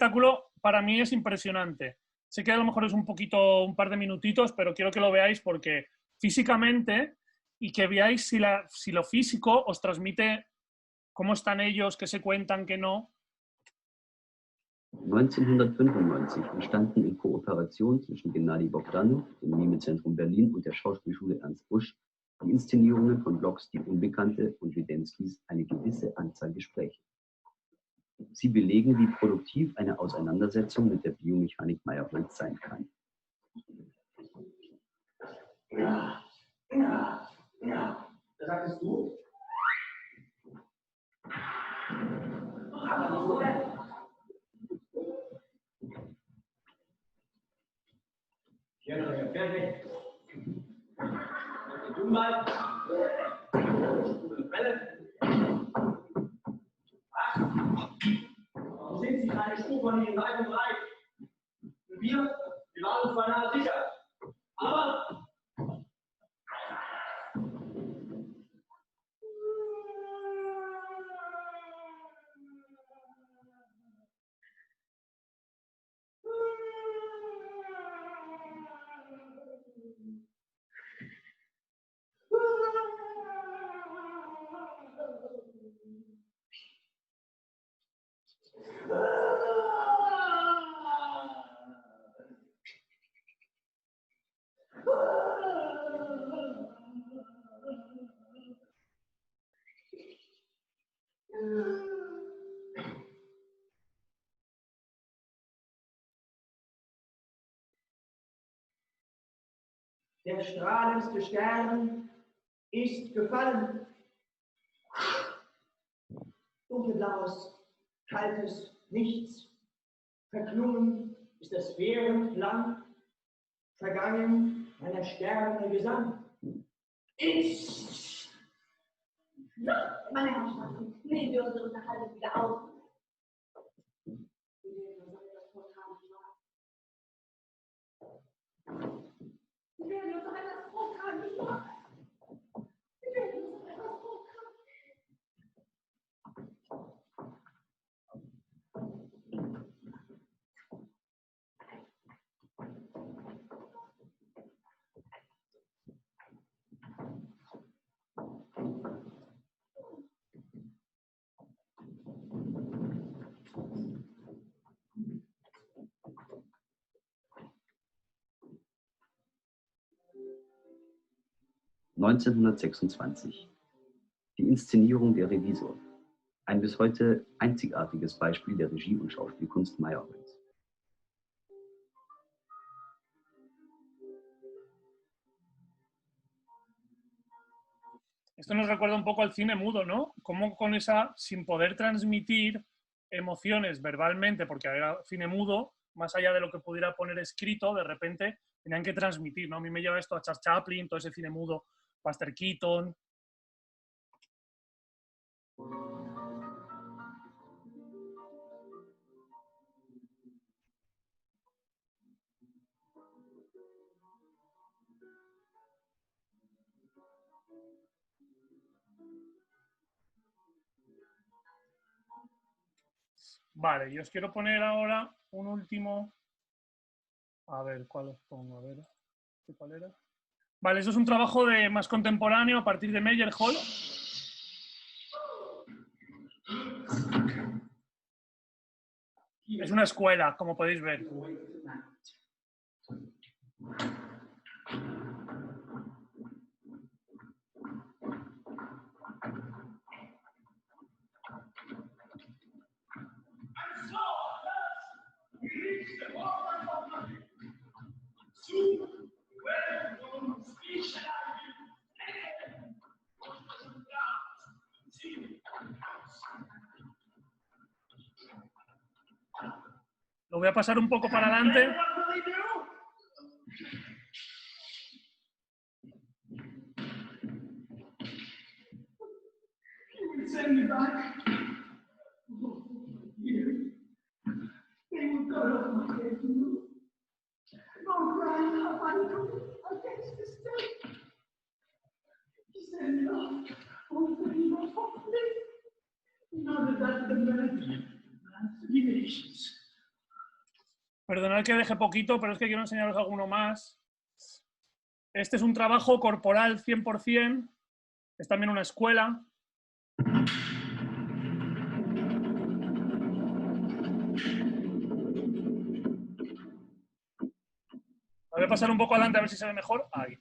espectáculo para mí es impresionante. Sé que a lo mejor es un par de minutitos, pero quiero que lo veáis porque físicamente y que veáis si lo físico os transmite cómo están ellos, qué se cuentan, qué no. 1995 entstanden in Kooperation zwischen Gennady Bogdanov, dem Mimezentrum Berlin und der Schauspielschule Ernst Busch die Inszenierungen von Blocks Die Unbekannte und Widenskis Eine gewisse Anzahl Gespräche. Sie belegen, wie produktiv eine Auseinandersetzung mit der Biomechanik Meyerholds sein kann. Ja. Was sagtest du? Ja, fertig. Du mal. Warum sind Sie keine Spur von Ihnen weit und breit? Wir waren uns beinahe sicher. Aber der strahlendste Stern ist gefallen. Dunkelblaues, kaltes Nichts. Verklungen ist das während lang. Vergangen einer Sterne Gesang. Ja, meine Herrschaften, nehmen wir unsere Unterhaltung wieder auf. Wir werden uns noch etwas vortragen, nicht wahr? Wir werden uns noch etwas vortragen. 1926. Die Inszenierung Der Revisor. Ein bis heute einzigartiges Beispiel der Regie- und Schauspielkunst Meyerholds. Esto nos recuerda un poco al cine mudo, ¿no? Cómo con esa, sin poder transmitir emociones verbalmente, porque era cine mudo, más allá de lo que pudiera poner escrito, de repente tenían que transmitir, ¿no? A mí me lleva esto a Charles Chaplin, todo ese cine mudo, Buster Keaton. Vale, yo os quiero poner ahora un último. A ver, ¿cuál os pongo? A ver, ¿cuál era? Vale, eso es un trabajo más contemporáneo a partir de Meyerhold. Es una escuela, como podéis ver. Lo voy a pasar un poco para adelante. Perdonad que deje poquito, pero es que quiero enseñaros alguno más. Este es un trabajo corporal 100%. Es también una escuela. Voy a pasar un poco adelante a ver si se ve mejor. Ahí.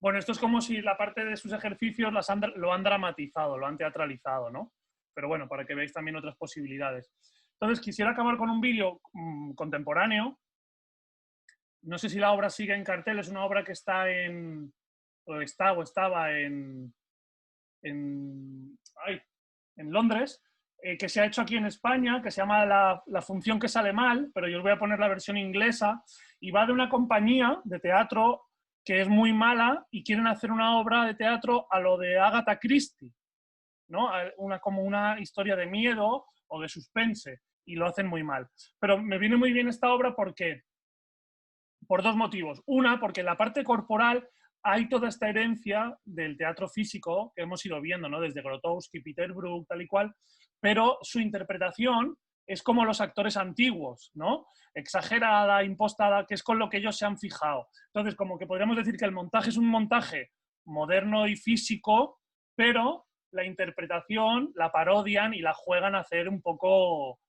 Bueno, esto es como si la parte de sus ejercicios lo han dramatizado, lo han teatralizado, ¿no? Pero bueno, para que veáis también otras posibilidades. Entonces, quisiera acabar con un vídeo contemporáneo. No sé si la obra sigue en cartel, es una obra que está estaba en Londres, que se ha hecho aquí en España, que se llama La función que sale mal, pero yo os voy a poner la versión inglesa, y va de una compañía de teatro que es muy mala y quieren hacer una obra de teatro a lo de Agatha Christie, ¿no? Como una historia de miedo o de suspense, y lo hacen muy mal. Pero me viene muy bien esta obra porque, por dos motivos. Una, porque en la parte corporal hay toda esta herencia del teatro físico que hemos ido viendo, ¿no? Desde Grotowski, Peter Brook, tal y cual, pero su interpretación es como los actores antiguos, ¿no? Exagerada, impostada, que es con lo que ellos se han fijado. Entonces, como que podríamos decir que el montaje es un montaje moderno y físico, pero la interpretación la parodian y la juegan a hacer un poco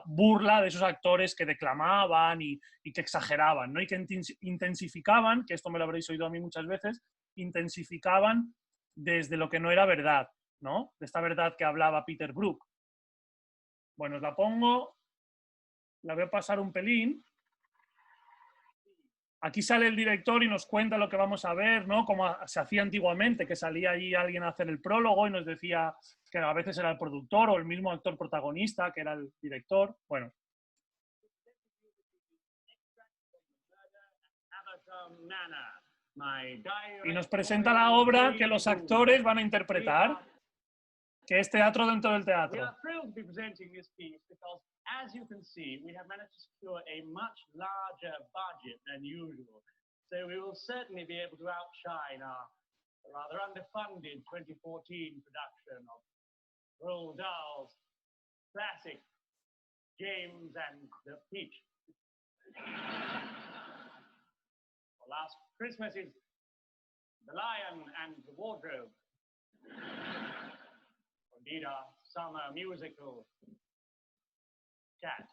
burla de esos actores que declamaban y que exageraban, ¿no? Y que intensificaban, que esto me lo habréis oído a mí muchas veces, intensificaban desde lo que no era verdad, ¿no? De esta verdad que hablaba Peter Brook. Bueno, os la pongo, la voy a pasar un pelín. Aquí sale el director y nos cuenta lo que vamos a ver, ¿no? Como se hacía antiguamente, que salía allí alguien a hacer el prólogo y nos decía que a veces era el productor o el mismo actor protagonista, que era el director. Bueno. Y nos presenta la obra que los actores van a interpretar, que es teatro dentro del teatro. As you can see, we have managed to secure a much larger budget than usual. So we will certainly be able to outshine our rather underfunded 2014 production of Roald Dahl's classic James and the Peach. Well, last Christmas is The Lion and the Wardrobe. Indeed, our summer musical, Cat.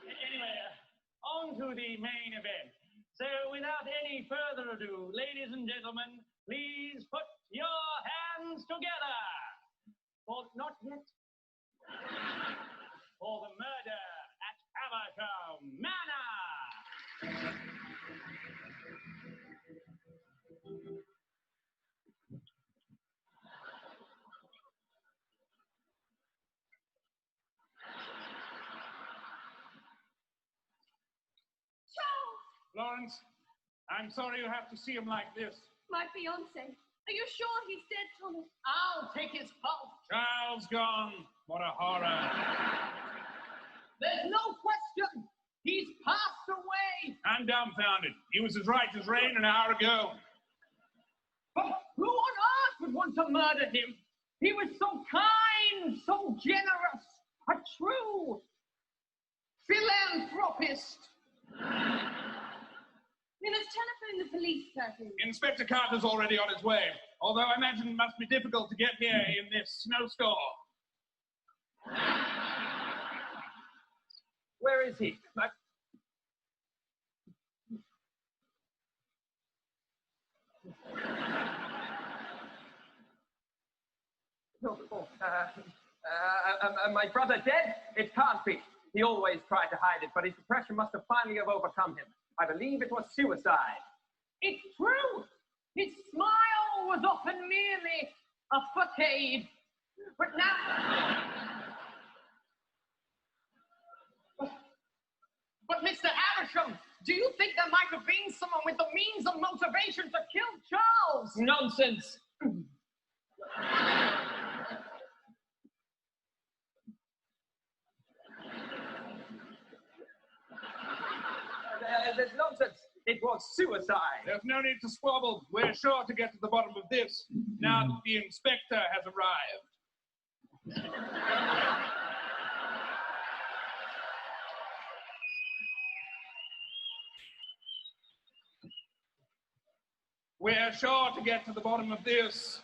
Anyway, on to the main event. So without any further ado, ladies and gentlemen, please put your hands together. For not yet. For the murder at Abersham Manor. Lawrence, I'm sorry you have to see him like this. My fiancé. Are you sure he's dead, Thomas? I'll take his pulse. Charles gone. What a horror. There's no question. He's passed away. I'm dumbfounded. He was as right as rain an hour ago. But who on earth would want to murder him? He was so kind, so generous, a true philanthropist. We must telephone the police, Perkins. Inspector Carter's already on his way, although I imagine it must be difficult to get here in this snowstorm. Where is he? My brother dead? It can't be. He always tried to hide it, but his depression must have finally overcome him. I believe it was suicide. It's true. His smile was often merely a facade. But now... But Mr. Havisham, do you think there might have been someone with the means and motivation to kill Charles? Nonsense. There's nonsense. It was suicide. There's no need to squabble. We're sure to get to the bottom of this now that the inspector has arrived. We're sure to get to the bottom of this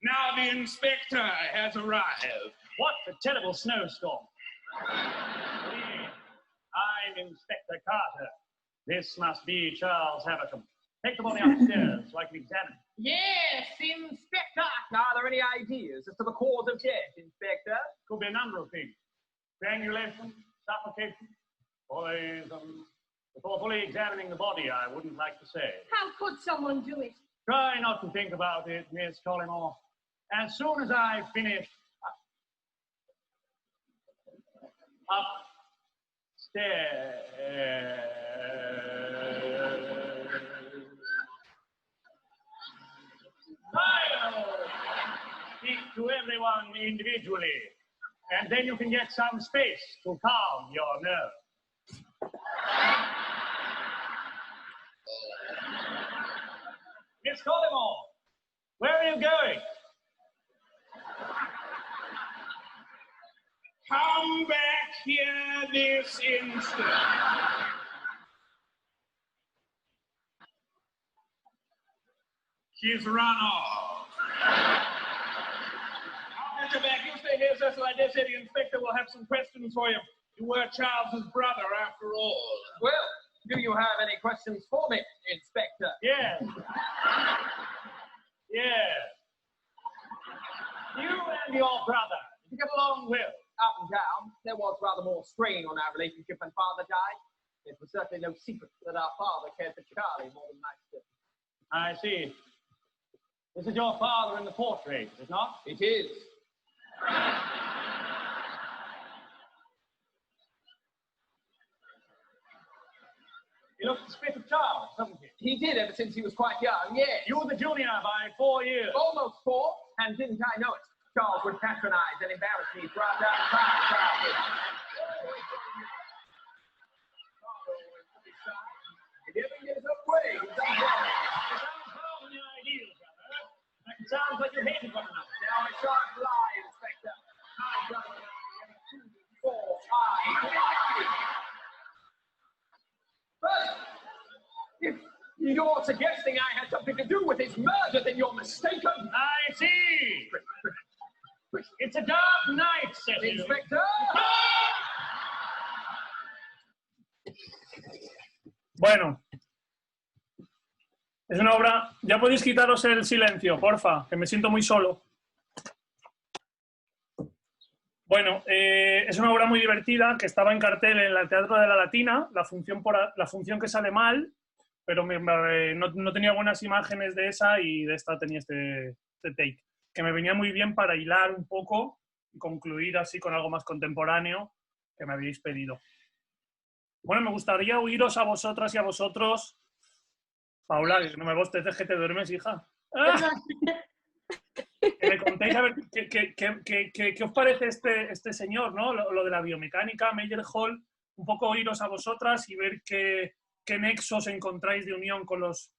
now the inspector has arrived. What a terrible snowstorm. I'm Inspector Carter. This must be Charles Havisham. Take the body upstairs so I can examine it. Yes, Inspector. Are there any ideas as to the cause of death, Inspector? Could be a number of things. Strangulation, suffocation, poison. Before fully examining the body, I wouldn't like to say. How could someone do it? Try not to think about it, Miss Collymore. As soon as I finish upstairs. I'll speak to everyone individually, and then you can get some space to calm your nerves. Miss Collymore, where are you going? Come back here this instant. She's run off. I'll get you back. You stay here, Cecil. I dare say the inspector will have some questions for you. You were Charles's brother, after all. Well, do you have any questions for me, Inspector? Yes. Yes. You and your brother, did you get along well? Up and down, there was rather more strain on our relationship when Father died. It was certainly no secret that our father cared for Charlie more than I did. I see. This is your father in the portrait, is it not? It is. He looks the spit of Charles, doesn't he? He did ever since he was quite young, yes. You were the junior by 4 years. Almost 4, and didn't I know it? Charles would patronize and embarrass me throughout our entire childhood. He didn't get his own way. He done well. It sounds like you hated one another. Now I shan't lie, Inspector. My brother and I have 2, 4 eyes. But if you're suggesting I had something to do with his murder, then you're mistaken. I see. It's a dark night, Cecil. Inspector! Bueno. Es una obra... Ya podéis quitaros el silencio, porfa, que me siento muy solo. Bueno, es una obra muy divertida que estaba en cartel en el Teatro de la Latina, la función que sale mal, pero no tenía buenas imágenes de esa y de esta tenía este take, que me venía muy bien para hilar un poco y concluir así con algo más contemporáneo que me habéis pedido. Bueno, me gustaría oíros a vosotras y a vosotros. Paula, que no me bosteces que te duermes, hija. ¡Ah! Que me contéis a ver qué os parece este señor, ¿no? Lo de la biomecánica, Meyerhold, un poco oíros a vosotras y ver qué nexos encontráis de unión con las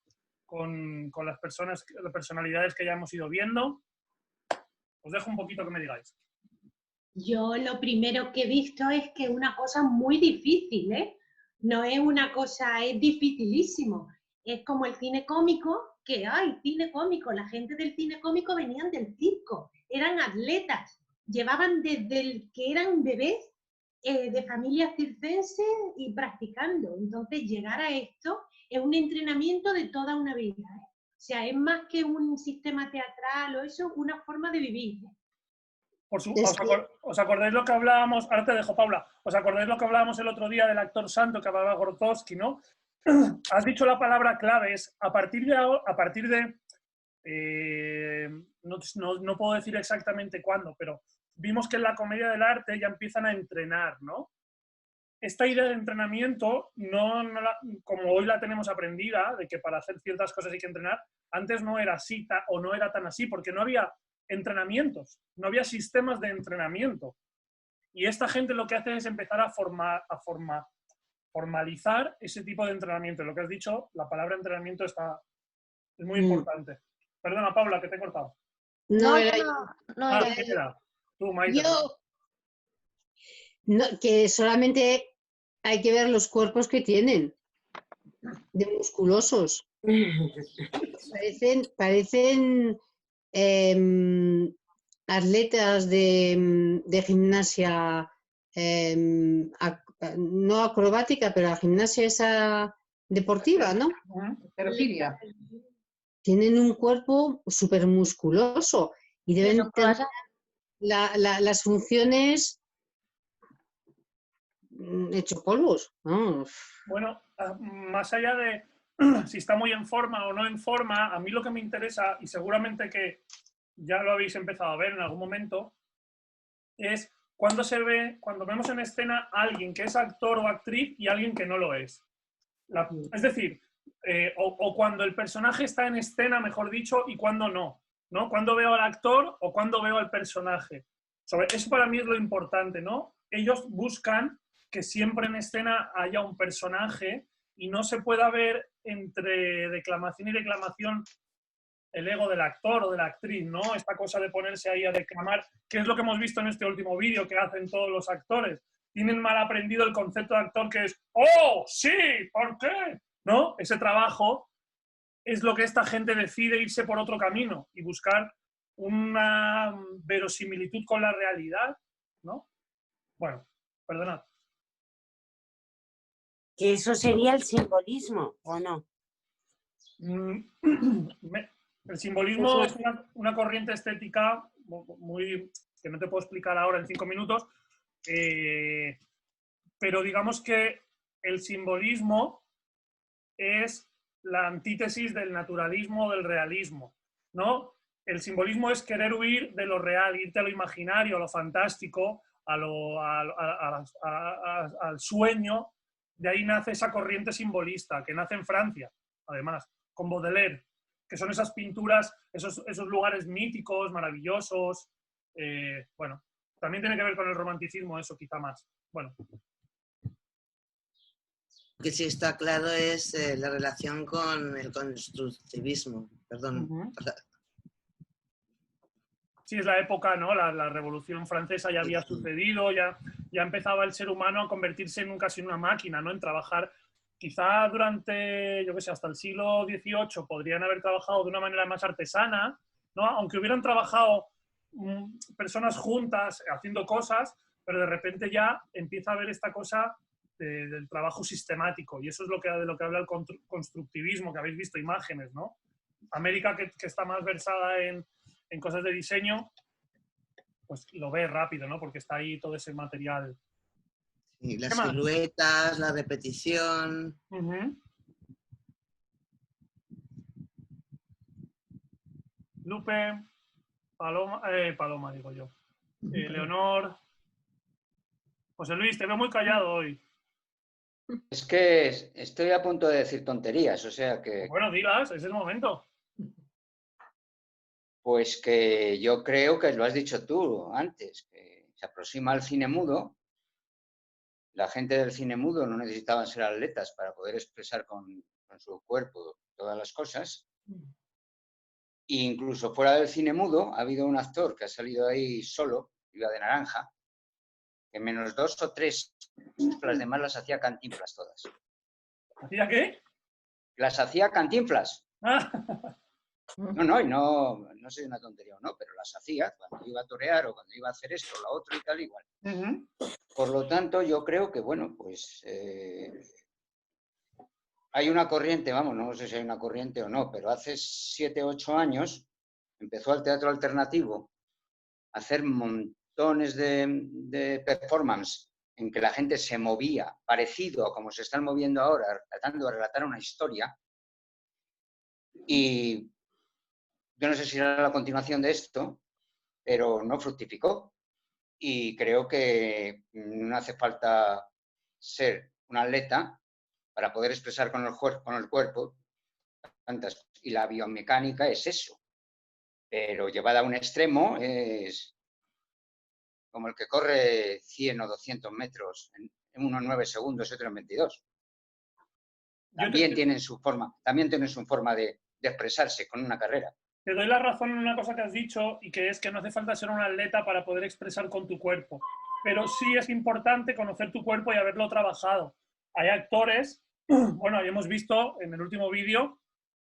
personalidades que ya hemos ido viendo. Os dejo un poquito que me digáis. Yo lo primero que he visto es que es una cosa muy difícil, ¿eh? No es una cosa, es dificilísimo. Es como el cine cómico, que hay cine cómico, la gente del cine cómico venían del circo, eran atletas, llevaban desde que eran bebés de familias circenses y practicando. Entonces llegar a esto es un entrenamiento de toda una vida, ¿eh? O sea, es más que un sistema teatral o eso, una forma de vivir, ¿eh? ¿Os acordáis lo que hablábamos? Ahora te dejo, Paula. ¿Os acordáis lo que hablábamos el otro día del actor santo que hablaba Grotowski, no? Has dicho la palabra clave, es a partir de no puedo decir exactamente cuándo, pero vimos que en la comedia del arte ya empiezan a entrenar, ¿no? Esta idea de entrenamiento, como hoy la tenemos aprendida, de que para hacer ciertas cosas hay que entrenar, antes no era así o no era tan así, porque no había entrenamientos, no había sistemas de entrenamiento. Y esta gente lo que hace es empezar a formalizar ese tipo de entrenamiento. Lo que has dicho, la palabra entrenamiento es muy importante. Perdona, Paula, que te he cortado. No, ¿Quién era? Tú, Maite. Que solamente hay que ver los cuerpos que tienen, de musculosos. Parecen atletas de gimnasia, no acrobática, pero la gimnasia esa deportiva, ¿no? Halterofilia. Tienen un cuerpo súper musculoso y deben tener las funciones hecho polvos. ¿No? Bueno, más allá de si está muy en forma o no en forma, a mí lo que me interesa, y seguramente que ya lo habéis empezado a ver en algún momento, es cuando vemos en escena a alguien que es actor o actriz y alguien que no lo es. Es decir, o cuando el personaje está en escena, mejor dicho, y cuando no, ¿no? Cuando veo al actor o cuando veo al personaje. Eso para mí es lo importante, ¿no? Ellos buscan que siempre en escena haya un personaje y no se pueda ver entre declamación y declamación el ego del actor o de la actriz, ¿no? Esta cosa de ponerse ahí a declamar, que es lo que hemos visto en este último vídeo que hacen todos los actores. Tienen mal aprendido el concepto de actor que es ¡oh, sí! ¿Por qué? ¿No? Ese trabajo es lo que esta gente decide irse por otro camino y buscar una verosimilitud con la realidad, ¿no? Bueno, perdonad. Que eso sería el simbolismo, ¿o no? El simbolismo es una corriente estética muy que no te puedo explicar ahora en 5 minutos, pero digamos que el simbolismo es la antítesis del naturalismo o del realismo, ¿no? El simbolismo es querer huir de lo real, irte a lo imaginario, a lo fantástico, al sueño. De ahí nace esa corriente simbolista, que nace en Francia, además, con Baudelaire, que son esas pinturas, esos lugares míticos, maravillosos. Bueno, también tiene que ver con el romanticismo, eso quizá más. Bueno. Lo que sí está claro es la relación con el constructivismo. Perdón. Sí, es la época, ¿no? La Revolución Francesa ya había sucedido, ya empezaba el ser humano a convertirse casi en una máquina, ¿no? En trabajar, quizá durante, yo qué sé, hasta el siglo XVIII podrían haber trabajado de una manera más artesana, ¿no? Aunque hubieran trabajado personas juntas haciendo cosas, pero de repente ya empieza a haber esta cosa del trabajo sistemático, y eso es de lo que habla el constructivismo, que habéis visto imágenes, ¿no? América, que está más versada en cosas de diseño, pues lo ve rápido, ¿no? Porque está ahí todo ese material. Y las siluetas, la repetición. Lupe, Paloma digo yo. Leonor. José Luis, te veo muy callado hoy. Es que estoy a punto de decir tonterías, o sea que... Bueno, dilas, es el momento. Pues que yo creo que lo has dicho tú antes, que se aproxima al cine mudo. La gente del cine mudo no necesitaban ser atletas para poder expresar con su cuerpo todas las cosas. E incluso fuera del cine mudo ha habido un actor que ha salido ahí solo, iba de naranja, que menos 2 o 3, las demás las hacía Cantinflas todas. ¿Hacía qué? Las hacía Cantinflas. No sé una tontería o no, pero las hacía cuando iba a torear o cuando iba a hacer esto, lo otro y tal igual. Por lo tanto, yo creo que, bueno, pues hay una corriente, vamos, no sé si hay una corriente o no, pero hace 7 o 8 años empezó el teatro alternativo a hacer montones de performance en que la gente se movía, parecido a como se están moviendo ahora, tratando de relatar una historia. Y yo no sé si era la continuación de esto, pero no fructificó. Y creo que no hace falta ser un atleta para poder expresar con el cuerpo. Y la biomecánica es eso. Pero llevada a un extremo es como el que corre 100 o 200 metros en unos 9 segundos y otro en 22. También tienen su forma de expresarse con una carrera. Te doy la razón en una cosa que has dicho, y que es que no hace falta ser un atleta para poder expresar con tu cuerpo. Pero sí es importante conocer tu cuerpo y haberlo trabajado. Hay actores, bueno, hemos visto en el último vídeo,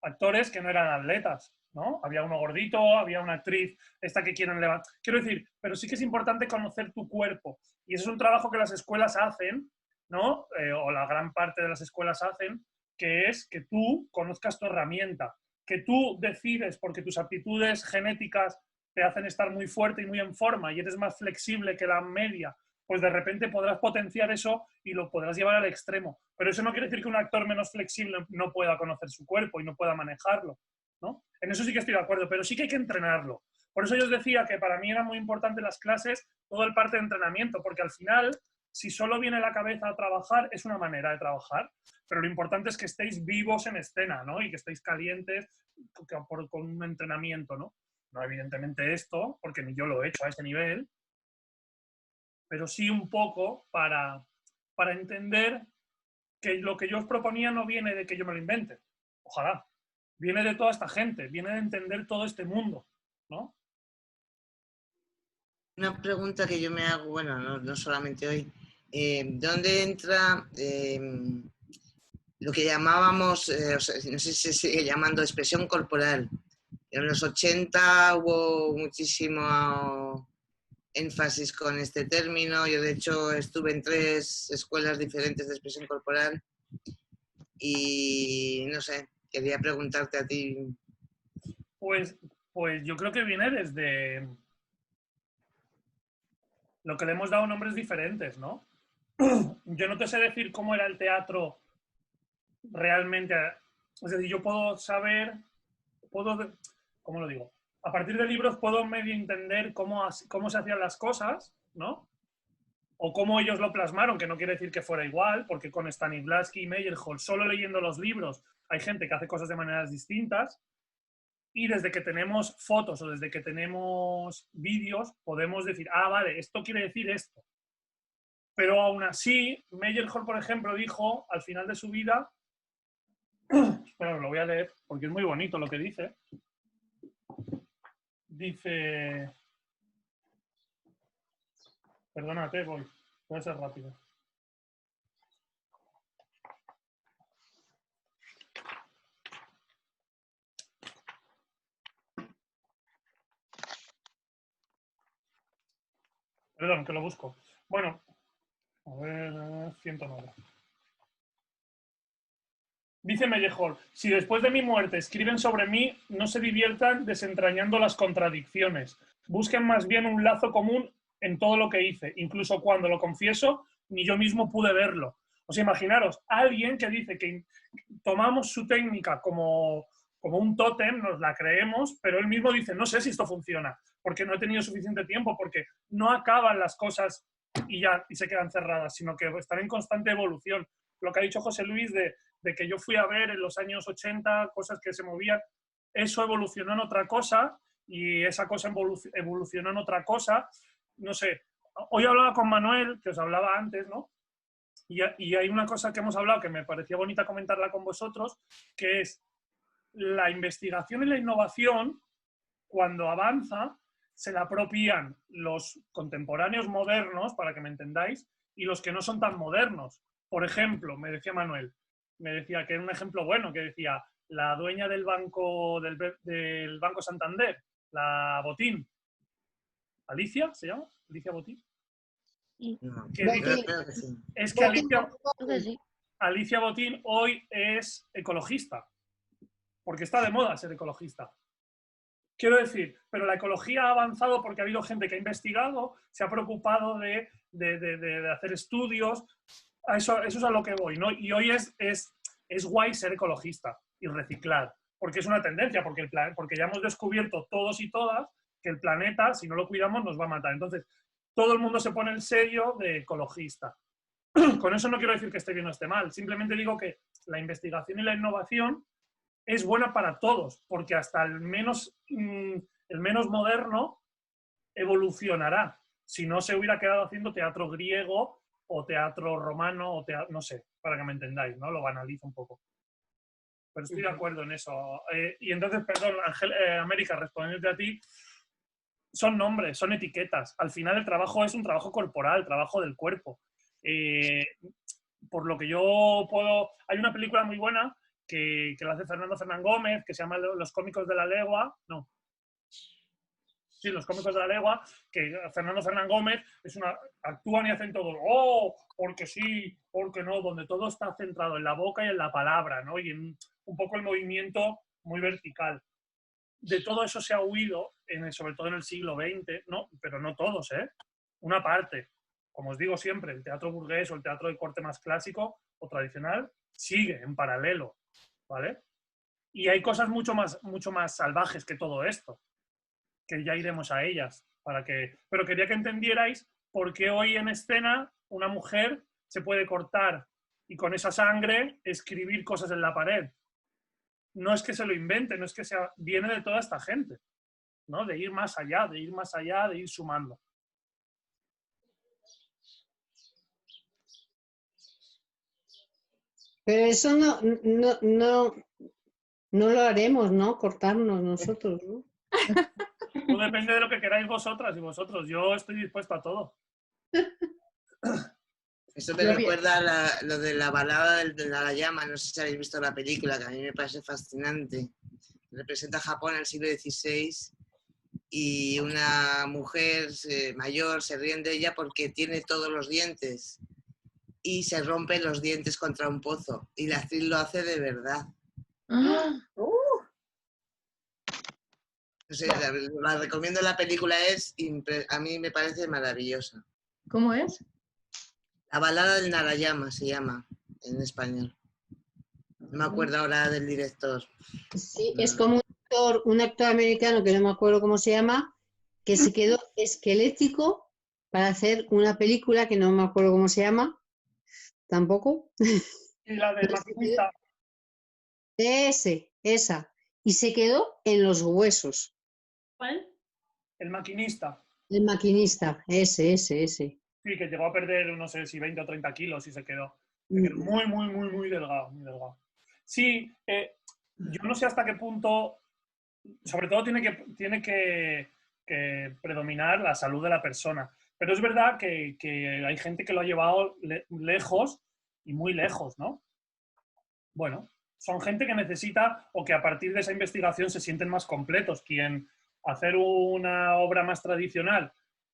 actores que no eran atletas, ¿no? Había uno gordito, había una actriz, esta que quieren levantar. Quiero decir, pero sí que es importante conocer tu cuerpo. Y eso es un trabajo que las escuelas hacen, ¿no? O la gran parte de las escuelas hacen, que es que tú conozcas tu herramienta, que tú decides, porque tus aptitudes genéticas te hacen estar muy fuerte y muy en forma y eres más flexible que la media, pues de repente podrás potenciar eso y lo podrás llevar al extremo. Pero eso no quiere decir que un actor menos flexible no pueda conocer su cuerpo y no pueda manejarlo, ¿no? En eso sí que estoy de acuerdo, pero sí que hay que entrenarlo. Por eso yo os decía que para mí era muy importante las clases, todo el parte de entrenamiento, porque al final, si solo viene la cabeza a trabajar, es una manera de trabajar, pero lo importante es que estéis vivos en escena, ¿no? Y que estéis calientes con un entrenamiento, ¿no? No evidentemente esto, porque ni yo lo he hecho a ese nivel, pero sí un poco para entender que lo que yo os proponía no viene de que yo me lo invente. Ojalá. Viene de toda esta gente, viene de entender todo este mundo, ¿no? Una pregunta que yo me hago, bueno, no solamente hoy, ¿dónde entra lo que llamábamos, o sea, no sé si se sigue llamando expresión corporal? En los 80 hubo muchísimo énfasis con este término. Yo, de hecho, estuve en 3 escuelas diferentes de expresión corporal y, no sé, quería preguntarte a ti. Pues yo creo que viene desde lo que le hemos dado nombres diferentes, ¿no? Yo no te sé decir cómo era el teatro realmente. Es decir, yo puedo saber, ¿cómo lo digo? A partir de libros puedo medio entender cómo se hacían las cosas, ¿no? O cómo ellos lo plasmaron, que no quiere decir que fuera igual, porque con Stanislavski y Meyerhold, solo leyendo los libros, hay gente que hace cosas de maneras distintas. Y desde que tenemos fotos o desde que tenemos vídeos, podemos decir, ah, vale, esto quiere decir esto. Pero aún así, Meyerhold, por ejemplo, dijo al final de su vida, espera, lo voy a leer porque es muy bonito lo que dice. Dice, perdónate, voy a ser rápido. Perdón, que lo busco. Bueno, a ver, 109. Dice Meyerhold, si después de mi muerte escriben sobre mí, no se diviertan desentrañando las contradicciones. Busquen más bien un lazo común en todo lo que hice. Incluso cuando lo confieso, ni yo mismo pude verlo. O sea, imaginaros, alguien que dice que tomamos su técnica como un tótem, nos la creemos, pero él mismo dice, no sé si esto funciona, porque no he tenido suficiente tiempo, porque no acaban las cosas y se quedan cerradas, sino que están en constante evolución. Lo que ha dicho José Luis de que yo fui a ver en los años 80 cosas que se movían, eso evolucionó en otra cosa y esa cosa evolucionó en otra cosa. No sé, hoy hablaba con Manuel, que os hablaba antes, ¿no? Y hay una cosa que hemos hablado que me parecía bonita comentarla con vosotros, que es la investigación y la innovación, cuando avanza, se la apropian los contemporáneos modernos, para que me entendáis, y los que no son tan modernos. Por ejemplo, me decía Manuel, me decía que era un ejemplo bueno, que decía la dueña del banco Santander, la Botín, ¿Alicia se llama? ¿Alicia Botín? Es que Alicia Botín hoy es ecologista, porque está de moda ser ecologista. Quiero decir, pero la ecología ha avanzado porque ha habido gente que ha investigado, se ha preocupado de hacer estudios. Eso es a lo que voy, ¿no? Y hoy es guay ser ecologista y reciclar. porque es una tendencia, porque ya hemos descubierto todos y todas que el planeta, si no lo cuidamos, nos va a matar. Entonces, todo el mundo se pone el sello de ecologista. Con eso no quiero decir que esté bien o esté mal, simplemente digo que la investigación y la innovación es buena para todos, porque hasta el menos moderno evolucionará. Si no, se hubiera quedado haciendo teatro griego o teatro romano, o no sé, para que me entendáis, ¿no? Lo banalizo un poco. Pero estoy de acuerdo en eso. Y entonces, perdón, América, respondiéndote a ti, son nombres, son etiquetas. Al final el trabajo es un trabajo corporal, trabajo del cuerpo. Por lo que yo puedo... Hay una película muy buena que la hace Fernando Fernán Gómez, que se llama Los cómicos de la legua. No. Sí, Los cómicos de la legua, que Fernando Fernán Gómez actúan y hacen todo, porque sí, porque no, donde todo está centrado en la boca y en la palabra, ¿no? Y en un poco el movimiento muy vertical. De todo eso se ha huido, sobre todo en el siglo XX, ¿no? Pero no todos, ¿eh? Una parte. Como os digo siempre, el teatro burgués o el teatro de corte más clásico o tradicional sigue en paralelo, ¿vale? Y hay cosas mucho más salvajes que todo esto, que ya iremos a ellas. Pero quería que entendierais por qué hoy en escena una mujer se puede cortar y con esa sangre escribir cosas en la pared. No es que se lo invente, no es que viene de toda esta gente, ¿no? De ir más allá, de ir sumando. Pero eso no lo haremos, ¿no? Cortarnos nosotros, ¿no? Todo depende de lo que queráis vosotras y vosotros. Yo estoy dispuesto a todo. Eso me recuerda lo de la balada de la llama. No sé si habéis visto la película, que a mí me parece fascinante. Representa Japón en el siglo XVI y una mujer mayor se ríen de ella porque tiene todos los dientes y se rompen los dientes contra un pozo. Y la actriz lo hace de verdad. O sea, la recomiendo, la película a mí me parece maravillosa. ¿Cómo es? La balada del Narayama se llama en español. No me acuerdo ahora del director. Sí, es como un actor americano que no me acuerdo cómo se llama, que se quedó esquelético para hacer una película que no me acuerdo cómo se llama, tampoco. Y la del maquinista. Esa. Y se quedó en los huesos. ¿Cuál? El maquinista. El maquinista, ese. Sí, que llegó a perder, no sé si 20 o 30 kilos y se quedó muy delgado, muy delgado. Sí, yo no sé hasta qué punto, sobre todo tiene que predominar la salud de la persona. Pero es verdad que hay gente que lo ha llevado lejos y muy lejos, ¿no? Bueno, son gente que necesita o que a partir de esa investigación se sienten más completos. Quien hacer una obra más tradicional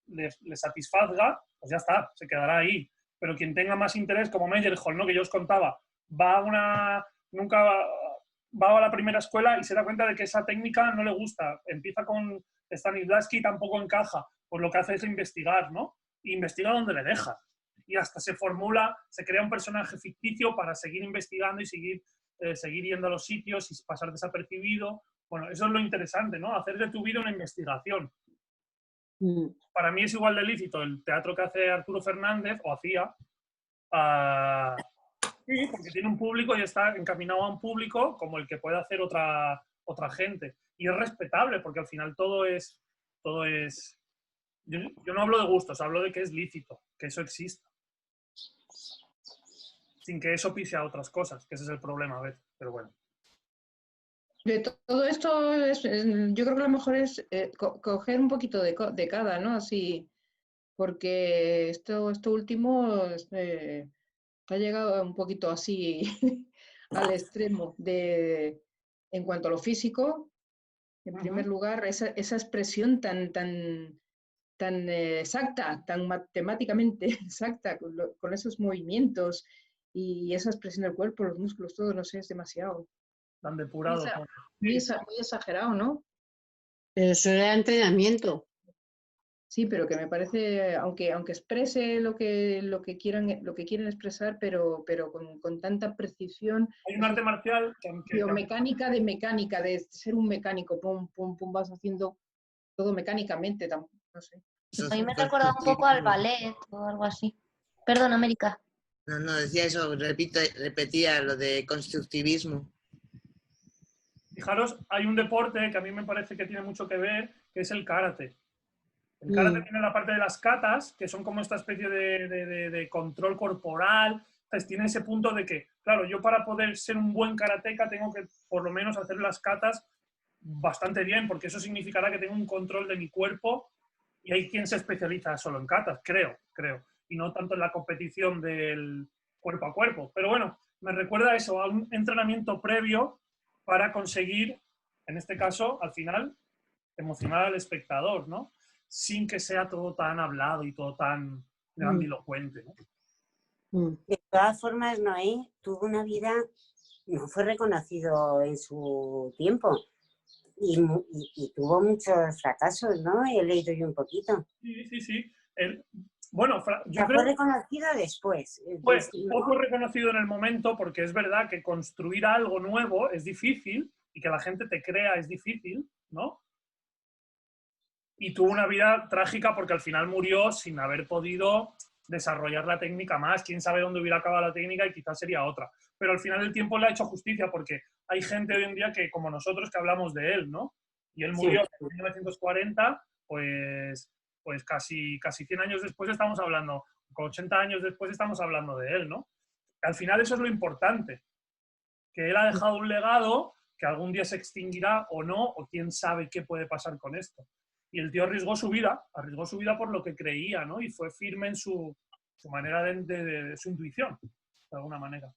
le satisfazga, pues ya está, se quedará ahí. Pero quien tenga más interés, como Meyerhold, ¿no? Que yo os contaba, nunca va a la primera escuela y se da cuenta de que esa técnica no le gusta. Empieza con Stanislavski y tampoco encaja. Pues lo que hace es investigar, ¿no? Y investiga donde le deja. Y hasta se crea un personaje ficticio para seguir investigando y seguir yendo a los sitios y pasar desapercibido. Bueno, eso es lo interesante, ¿no? Hacer de tu vida una investigación. Para mí es igual de lícito el teatro que hace Arturo Fernández, o hacía, sí, porque tiene un público y está encaminado a un público como el que puede hacer otra gente. Y es respetable, porque al final todo es yo no hablo de gustos, hablo de que es lícito, que eso exista. Sin que eso pise a otras cosas, que ese es el problema a veces, pero bueno. De todo esto, yo creo que lo mejor es coger un poquito de cada, ¿no? Así, porque esto último ha llegado un poquito así al extremo en cuanto a lo físico. En primer lugar, esa expresión tan exacta, tan matemáticamente exacta, con esos movimientos y esa expresión del cuerpo, los músculos, todo, no sé, es demasiado. Tan depurado. Muy exagerado, ¿no? Pero eso era entrenamiento. Sí, pero que me parece, aunque exprese lo que quieren expresar, pero con tanta precisión. Hay un arte marcial que Biomecánica de mecánica, de ser un mecánico, pum, pum, pum, vas haciendo todo mecánicamente, no sé. Eso A mí me es recuerda un poco al constructivismo. ballet o algo así. Perdón, América. No, decía eso, repetía lo de constructivismo. Fijaros, hay un deporte que a mí me parece que tiene mucho que ver, que es el karate. El karate tiene la parte de las katas, que son como esta especie de control corporal. Entonces tiene ese punto de que, claro, yo para poder ser un buen karateka tengo que por lo menos hacer las katas bastante bien, porque eso significará que tengo un control de mi cuerpo, y hay quien se especializa solo en katas, creo, y no tanto en la competición del cuerpo a cuerpo. Pero bueno, me recuerda eso, a un entrenamiento previo para conseguir, en este caso, al final, emocionar al espectador, ¿no? Sin que sea todo tan hablado y todo tan grandilocuente, ¿no? De todas formas, Noé tuvo una vida, no fue reconocido en su tiempo y tuvo muchos fracasos, ¿no? He leído yo un poquito. Sí. Bueno, yo fue creo reconocido después. Pues poco reconocido en el momento, porque es verdad que construir algo nuevo es difícil y que la gente te crea es difícil, ¿no? Y tuvo una vida trágica porque al final murió sin haber podido desarrollar la técnica más. Quién sabe dónde hubiera acabado la técnica y quizás sería otra. Pero al final el tiempo le ha hecho justicia porque hay gente hoy en día que, como nosotros, que hablamos de él, ¿no? Y él murió en 1940, pues casi 100 años después estamos hablando, con 80 años después estamos hablando de él, ¿no? Al final eso es lo importante, que él ha dejado un legado que algún día se extinguirá o no, o quién sabe qué puede pasar con esto. Y el tío arriesgó su vida por lo que creía, ¿no? Y fue firme en su manera de su intuición, de alguna manera.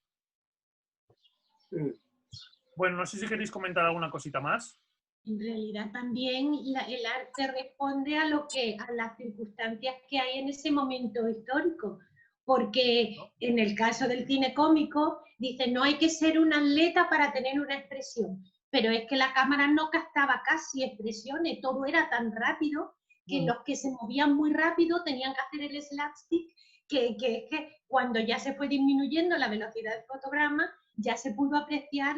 Bueno, no sé si queréis comentar alguna cosita más. En realidad también el arte responde a las circunstancias que hay en ese momento histórico, porque en el caso del cine cómico dice no hay que ser un atleta para tener una expresión, pero es que la cámara no captaba casi expresiones, todo era tan rápido que los que se movían muy rápido tenían que hacer el slapstick, que cuando ya se fue disminuyendo la velocidad del fotograma ya se pudo apreciar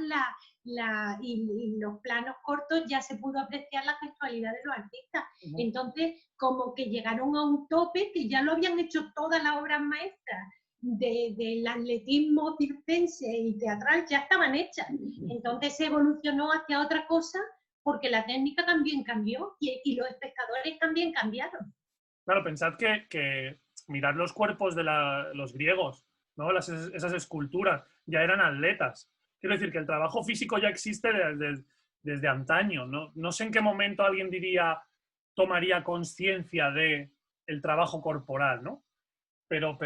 y los planos cortos ya se pudo apreciar la gestualidad de los artistas. Entonces, como que llegaron a un tope que ya lo habían hecho todas las obras maestras del atletismo circense y teatral, ya estaban hechas. Entonces se evolucionó hacia otra cosa porque la técnica también cambió y los espectadores también cambiaron. Claro, pensad que mirad los cuerpos de los griegos, ¿no? Esas esculturas ya eran atletas. Quiero decir que el trabajo físico ya existe desde antaño, ¿no? No sé en qué momento alguien tomaría conciencia del trabajo corporal, ¿no? Pero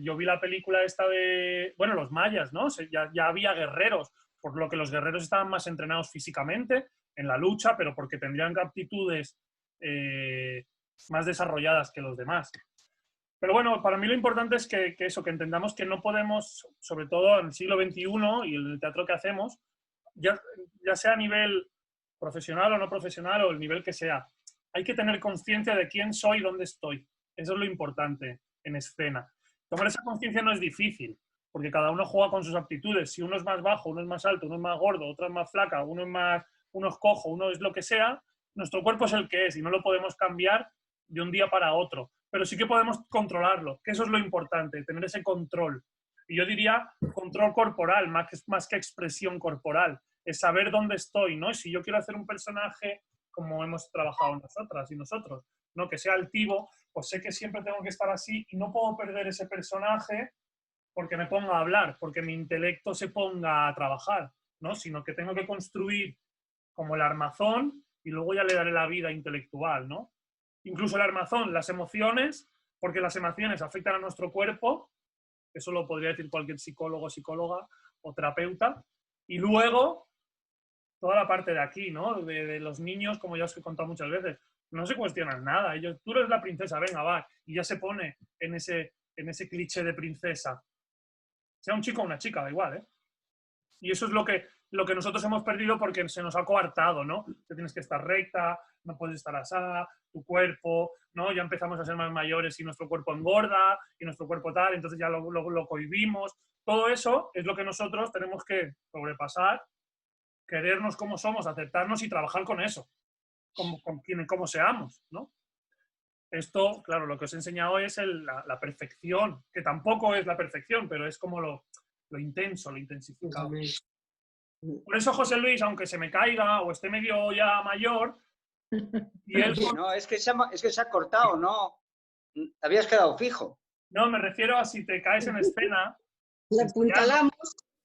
yo vi la película esta de, bueno, los mayas, ¿no? Ya había guerreros, por lo que los guerreros estaban más entrenados físicamente en la lucha, pero porque tendrían aptitudes más desarrolladas que los demás. Pero bueno, para mí lo importante es que entendamos que no podemos, sobre todo en el siglo XXI y en el teatro que hacemos, ya sea a nivel profesional o no profesional o el nivel que sea, hay que tener conciencia de quién soy y dónde estoy. Eso es lo importante en escena. Tomar esa conciencia no es difícil, porque cada uno juega con sus aptitudes. Si uno es más bajo, uno es más alto, uno es más gordo, otro es más flaca, uno es cojo, uno es lo que sea, nuestro cuerpo es el que es y no lo podemos cambiar de un día para otro. Pero sí que podemos controlarlo, que eso es lo importante, tener ese control. Y yo diría control corporal, más que expresión corporal. Es saber dónde estoy, ¿no? Y si yo quiero hacer un personaje como hemos trabajado nosotras y nosotros, ¿no? Que sea altivo, pues sé que siempre tengo que estar así y no puedo perder ese personaje porque me ponga a hablar, porque mi intelecto se ponga a trabajar, ¿no? Sino que tengo que construir como el armazón y luego ya le daré la vida intelectual, ¿no? Incluso el armazón, las emociones, porque las emociones afectan a nuestro cuerpo, eso lo podría decir cualquier psicólogo, psicóloga o terapeuta, y luego toda la parte de aquí, ¿no? De los niños, como ya os he contado muchas veces, no se cuestionan nada, ellos, tú eres la princesa, venga, va, y ya se pone en ese cliché de princesa, sea un chico o una chica, da igual, ¿eh? Y eso es lo lo que nosotros hemos perdido porque se nos ha coartado, ¿no? Que tienes que estar recta, no puedes estar asada, tu cuerpo, ¿no? Ya empezamos a ser más mayores y nuestro cuerpo engorda y nuestro cuerpo tal, entonces ya lo cohibimos. Todo eso es lo que nosotros tenemos que sobrepasar, querernos como somos, aceptarnos y trabajar con eso, como seamos, ¿no? Esto, claro, lo que os he enseñado es la perfección, que tampoco es la perfección, pero es como lo intenso, lo intensificado. Por eso José Luis, aunque se me caiga o esté medio ya mayor, y él... No, es que se ha cortado, ¿no? Te habías quedado fijo. No, me refiero a si te caes en escena, Le apuntalamos.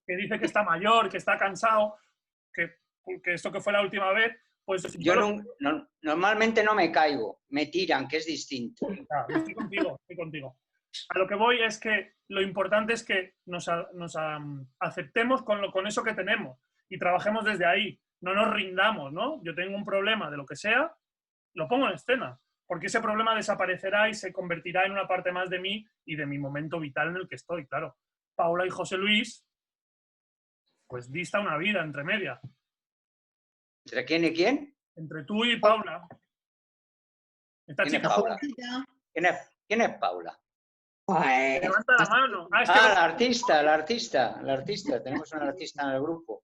que dice que está mayor, que está cansado, que esto que fue la última vez, pues... Yo normalmente no me caigo, me tiran, que es distinto. Claro, estoy contigo. A lo que voy es que lo importante es que nos aceptemos con eso que tenemos y trabajemos desde ahí. No nos rindamos, ¿no? Yo tengo un problema de lo que sea, lo pongo en escena, porque ese problema desaparecerá y se convertirá en una parte más de mí y de mi momento vital en el que estoy, claro. Paula y José Luis, pues dista una vida entre media. ¿Entre quién y quién? Entre tú y Paula. Esta ¿Quién es chica. Paula? ¿Quién es Paula? Levanta la mano. La artista. Tenemos una artista en el grupo.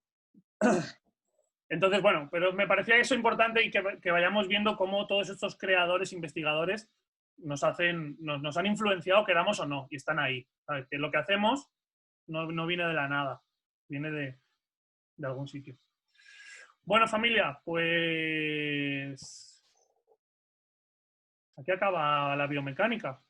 Entonces, bueno, pero me parecía eso importante y que vayamos viendo cómo todos estos creadores, investigadores, nos han influenciado, queramos o no, y están ahí. ¿Sabes? Que lo que hacemos no viene de la nada, viene de algún sitio. Bueno, familia, pues aquí acaba la biomecánica.